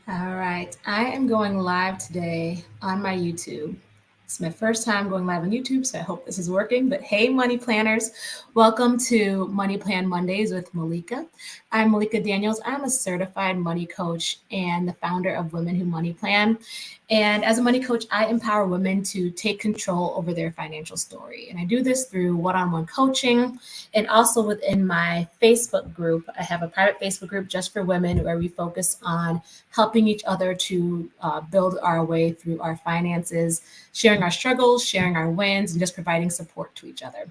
All right, I am going live today on my YouTube. It's my first time going live on YouTube, so I hope this is working. But hey, money planners, welcome to Money Plan Mondays with Malika. I'm Malika Daniels. I'm a certified money coach and the founder of Women Who Money Plan. And as a money coach, I empower women to take control over their financial story. And I do this through one on one coaching and also within my Facebook group. I have a private Facebook group just for women where we focus on helping each other to build our way through our finances, sharing our struggles, sharing our wins, and just providing support to each other.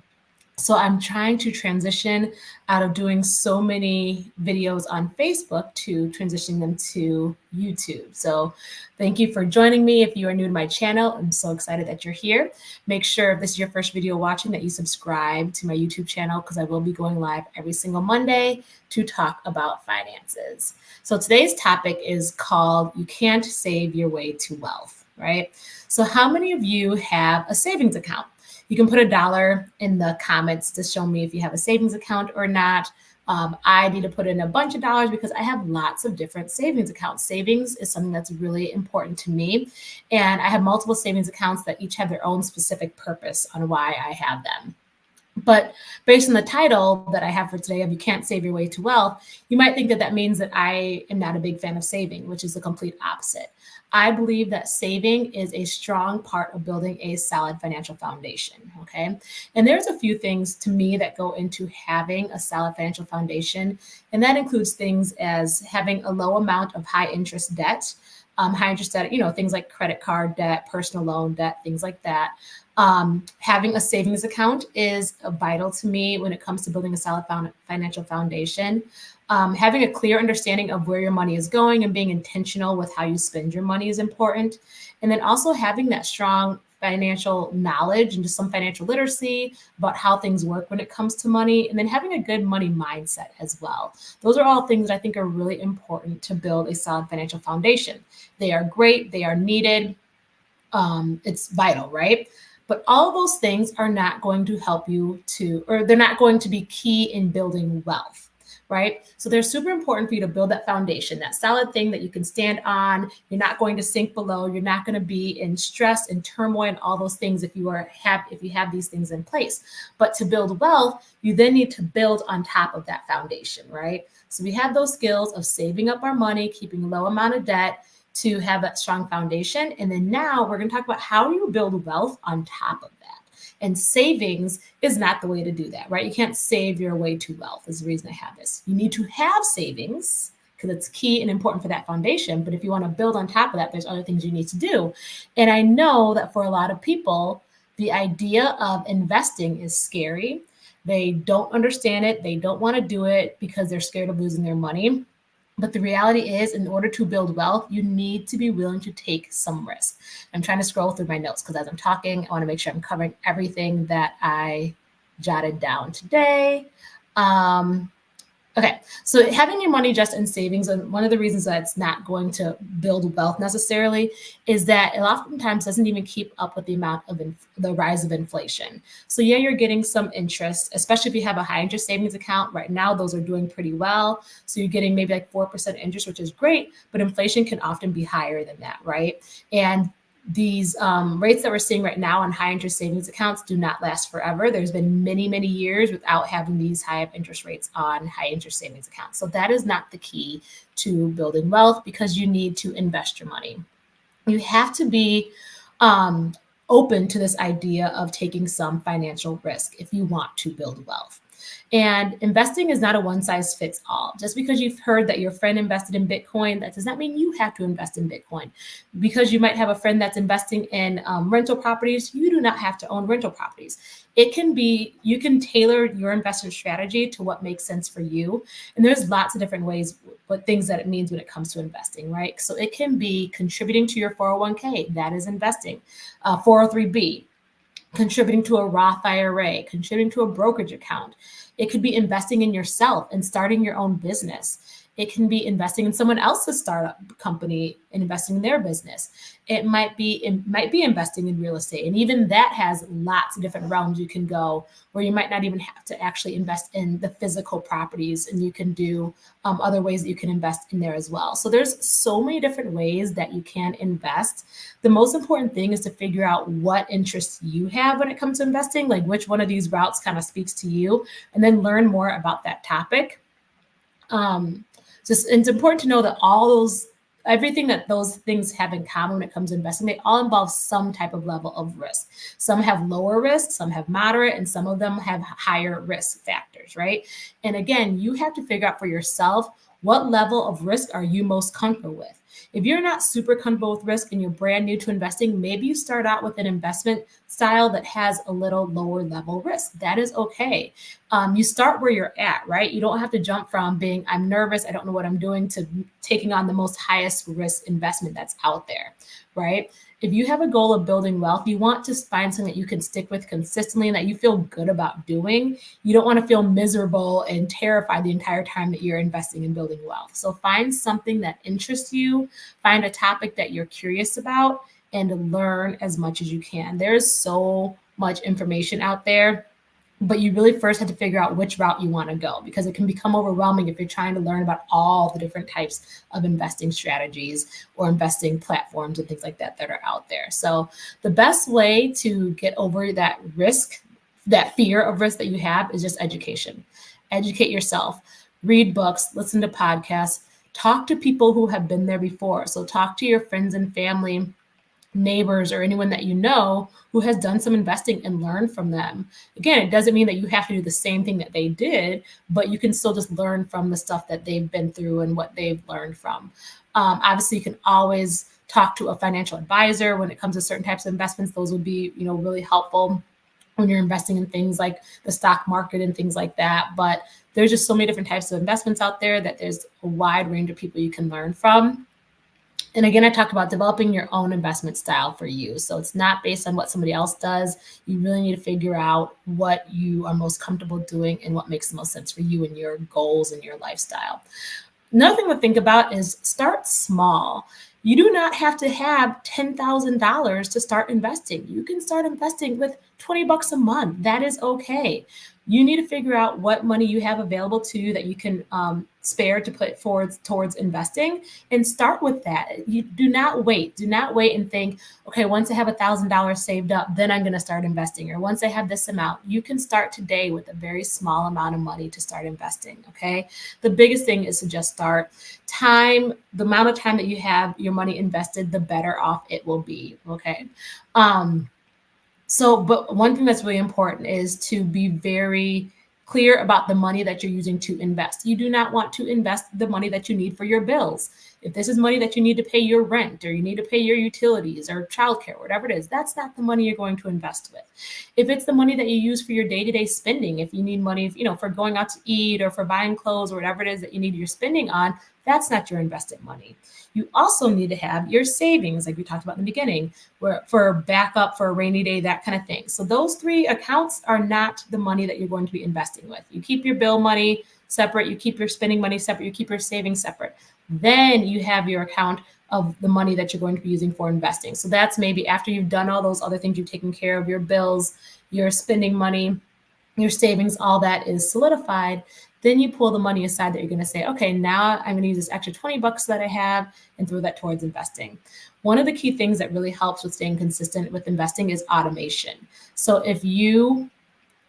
So I'm trying to transition out of doing so many videos on Facebook to transitioning them to YouTube. So thank you for joining me. If you are new to my channel, I'm so excited that you're here. Make sure if this is your first video watching that you subscribe to my YouTube channel because I will be going live every single Monday to talk about finances. So today's topic is called You Can't Save Your Way to Wealth, right? So how many of you have a savings account? You can put $1 in the comments to show me if you have a savings account or not. I need to put in a bunch of dollars because I have lots of different savings accounts. Savings is something that's really important to me. And I have multiple savings accounts that each have their own specific purpose on why I have them. But based on the title that I have for today of You Can't Save Your Way to Wealth, you might think that that means that I am not a big fan of saving, which is the complete opposite. I believe that saving is a strong part of building a solid financial foundation. Okay. And there's a few things to me that go into having a solid financial foundation. And that includes things as having a low amount of high interest debt. High interest debt, things like credit card debt, personal loan debt, things like that. Having a savings account is vital to me when it comes to building a solid financial foundation. Having a clear understanding of where your money is going and being intentional with how you spend your money is important. And then also having that strong financial knowledge and just some financial literacy about how things work when it comes to money, and then having a good money mindset as well. Those are all things that I think are really important to build a solid financial foundation. They are great, they are needed, it's vital, right? But all of those things are not going to help you to, or they're not going to be key in building wealth, right? So they're super important for you to build that foundation, that solid thing that you can stand on. You're not going to sink below. You're not going to be in stress and turmoil and all those things if you have these things in place. But to build wealth, you then need to build on top of that foundation, right? So we have those skills of saving up our money, keeping a low amount of debt, to have that strong foundation. And then now we're going to talk about how do you build wealth on top of that. And savings is not the way to do that, right? You can't save your way to wealth is the reason I have this. You need to have savings because it's key and important for that foundation. But if you want to build on top of that, there's other things you need to do. And I know that for a lot of people, the idea of investing is scary. They don't understand it. They don't want to do it because they're scared of losing their money. But the reality is, in order to build wealth, you need to be willing to take some risk. I'm trying to scroll through my notes because as I'm talking, I want to make sure I'm covering everything that I jotted down today. Okay, so having your money just in savings, and one of the reasons that it's not going to build wealth necessarily is that it oftentimes doesn't even keep up with the amount of the rise of inflation. So yeah, you're getting some interest, especially if you have a high interest savings account. Right now, those are doing pretty well. So you're getting maybe like 4% interest, which is great, but inflation can often be higher than that, right? And these rates that we're seeing right now on high interest savings accounts do not last forever. There's been many, many years without having these high interest rates on high interest savings accounts. So that is not the key to building wealth because you need to invest your money. You have to be open to this idea of taking some financial risk if you want to build wealth. And investing is not a one size fits all. Just because you've heard that your friend invested in Bitcoin, that does not mean you have to invest in Bitcoin. Because you might have a friend that's investing in rental properties, you do not have to own rental properties. It can be, you can tailor your investment strategy to what makes sense for you. And there's lots of different ways, what things that it means when it comes to investing, right? So it can be contributing to your 401k, that is investing, 403b, contributing to a Roth IRA, contributing to a brokerage account. It could be investing in yourself and starting your own business. It can be investing in someone else's startup company and investing in their business. It might be investing in real estate. And even that has lots of different realms you can go, where you might not even have to actually invest in the physical properties, and you can do other ways that you can invest in there as well. So there's so many different ways that you can invest. The most important thing is to figure out what interests you have when it comes to investing, like which one of these routes kind of speaks to you, and then learn more about that topic. It's important to know that everything that those things have in common when it comes to investing, they all involve some type of level of risk. Some have lower risk, some have moderate, and some of them have higher risk factors, right? And again, you have to figure out for yourself, what level of risk are you most comfortable with? If you're not super comfortable with risk and you're brand new to investing, maybe you start out with an investment style that has a little lower level risk. That is okay. You start where you're at, right? You don't have to jump from being, I'm nervous, I don't know what I'm doing, to taking on the most highest risk investment that's out there, right? If you have a goal of building wealth, you want to find something that you can stick with consistently and that you feel good about doing. You don't want to feel miserable and terrified the entire time that you're investing in building wealth. So find something that interests you, find a topic that you're curious about, and learn as much as you can. There's so much information out there, but you really first have to figure out which route you want to go, because it can become overwhelming if you're trying to learn about all the different types of investing strategies or investing platforms and things like that that are out there. So the best way to get over that risk, that fear of risk that you have, is just education. Educate yourself, read books, listen to podcasts, talk to people who have been there before. So talk to your friends and family, neighbors, or anyone that you know who has done some investing, and learn from them. Again, it doesn't mean that you have to do the same thing that they did, but you can still just learn from the stuff that they've been through and what they've learned from. Obviously, you can always talk to a financial advisor when it comes to certain types of investments. Those would be, really helpful when you're investing in things like the stock market and things like that. But there's just so many different types of investments out there that there's a wide range of people you can learn from. And again, I talked about developing your own investment style for you. So it's not based on what somebody else does. You really need to figure out what you are most comfortable doing and what makes the most sense for you and your goals and your lifestyle. Another thing to think about is start small. You do not have to have $10,000 to start investing. You can start investing with $20 a month. That is okay. You need to figure out what money you have available to you that you can spare to put forward towards investing, and start with that. You do not wait. Do not wait and think, okay, once I have $1,000 saved up, then I'm going to start investing. Or once I have this amount, you can start today with a very small amount of money to start investing. Okay. The biggest thing is to just start. The amount of time that you have your money invested, the better off it will be. Okay. But one thing that's really important is to be very clear about the money that you're using to invest. You do not want to invest the money that you need for your bills. If this is money that you need to pay your rent, or you need to pay your utilities or childcare, whatever it is, that's not the money you're going to invest with. If it's the money that you use for your day-to-day spending, if you need money, for going out to eat or for buying clothes or whatever it is that you need your spending on, that's not your invested money. You also need to have your savings, like we talked about in the beginning, for backup, for a rainy day, that kind of thing. So those three accounts are not the money that you're going to be investing with. You keep your bill money separate, you keep your spending money separate, you keep your savings separate. Then you have your account of the money that you're going to be using for investing. So that's maybe after you've done all those other things, you've taken care of your bills, your spending money, your savings, all that is solidified. Then you pull the money aside that you're going to say, okay, now I'm going to use this extra $20 that I have and throw that towards investing. One of the key things that really helps with staying consistent with investing is automation. So if you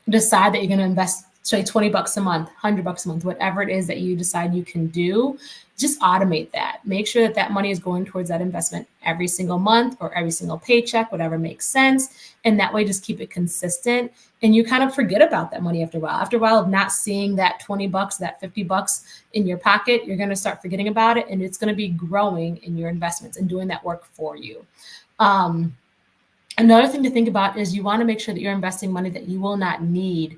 decide that you're going to invest, say, $20 a month, $100 a month, whatever it is that you decide you can do, just automate that. Make sure that that money is going towards that investment every single month or every single paycheck, whatever makes sense. And that way, just keep it consistent. And you kind of forget about that money after a while. After a while of not seeing that $20, that $50 in your pocket, you're going to start forgetting about it. And it's going to be growing in your investments and doing that work for you. Another thing to think about is you want to make sure that you're investing money that you will not need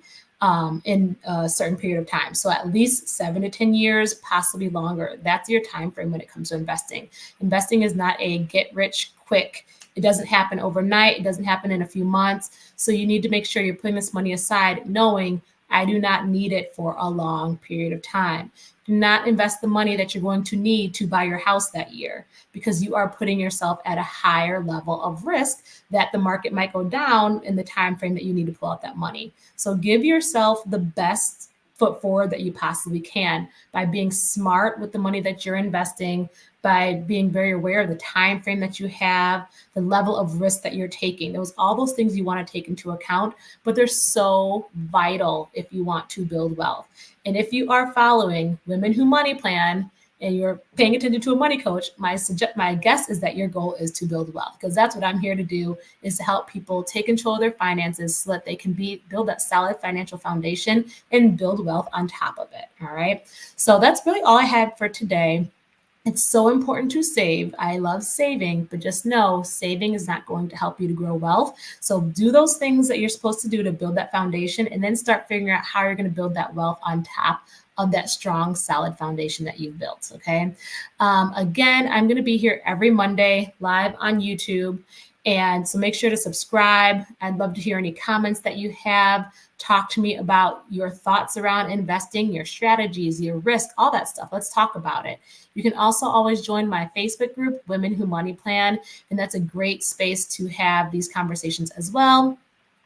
in a certain period of time. So at least 7 to 10 years, possibly longer. That's your time frame when it comes to investing. Investing is not a get rich quick. It doesn't happen overnight. It doesn't happen in a few months. So you need to make sure you're putting this money aside, knowing I do not need it for a long period of time. Do not invest the money that you're going to need to buy your house that year, because you are putting yourself at a higher level of risk that the market might go down in the time frame that you need to pull out that money. So give yourself the best foot forward that you possibly can by being smart with the money that you're investing, by being very aware of the time frame that you have, the level of risk that you're taking. All those things you want to take into account, but they're so vital if you want to build wealth. And if you are following Women Who Money Plan and you're paying attention to a money coach, my guess is that your goal is to build wealth, because that's what I'm here to do, is to help people take control of their finances so that they can build that solid financial foundation and build wealth on top of it. All right. So that's really all I had for today. It's so important to save. I love saving, but just know saving is not going to help you to grow wealth. So do those things that you're supposed to do to build that foundation, and then start figuring out how you're going to build that wealth on top of that strong, solid foundation that you've built. Okay. Again, I'm going to be here every Monday live on YouTube. And so make sure to subscribe. I'd love to hear any comments that you have. Talk to me about your thoughts around investing, your strategies, your risk, all that stuff. Let's talk about it. You can also always join my Facebook group, Women Who Money Plan, and that's a great space to have these conversations as well.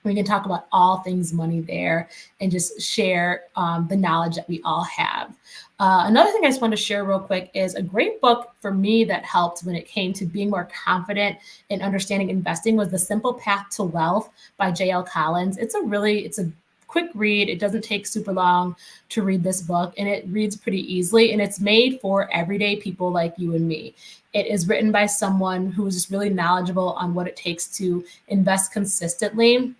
We can talk about all things money there and just share the knowledge that we all have. Another thing I just want to share real quick is a great book for me that helped when it came to being more confident in understanding investing was The Simple Path to Wealth by J.L. Collins. It's a quick read. It doesn't take super long to read this book, and it reads pretty easily, and it's made for everyday people like you and me. It is written by someone who is just really knowledgeable on what it takes to invest consistently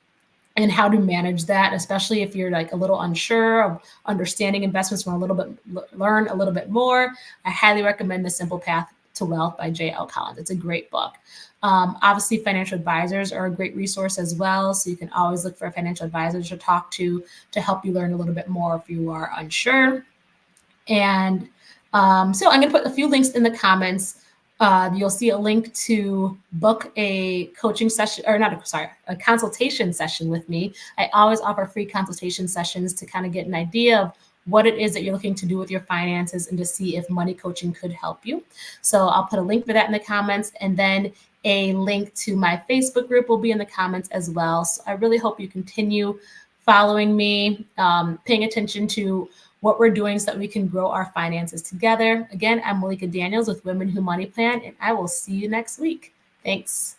and how to manage that, especially if you're like a little unsure of understanding investments, learn a little bit more. I highly recommend The Simple Path to Wealth by J.L. Collins. It's a great book. Obviously, financial advisors are a great resource as well. So you can always look for financial advisors to talk to help you learn a little bit more if you are unsure. And so I'm going to put a few links in the comments. You'll see a link to book a coaching session, a consultation session with me. I always offer free consultation sessions to kind of get an idea of what it is that you're looking to do with your finances and to see if money coaching could help you. So I'll put a link for that in the comments, and then a link to my Facebook group will be in the comments as well. So I really hope you continue following me, paying attention to what we're doing so that we can grow our finances together. Again, I'm Malika Daniels with Women Who Money Plan, and I will see you next week. Thanks.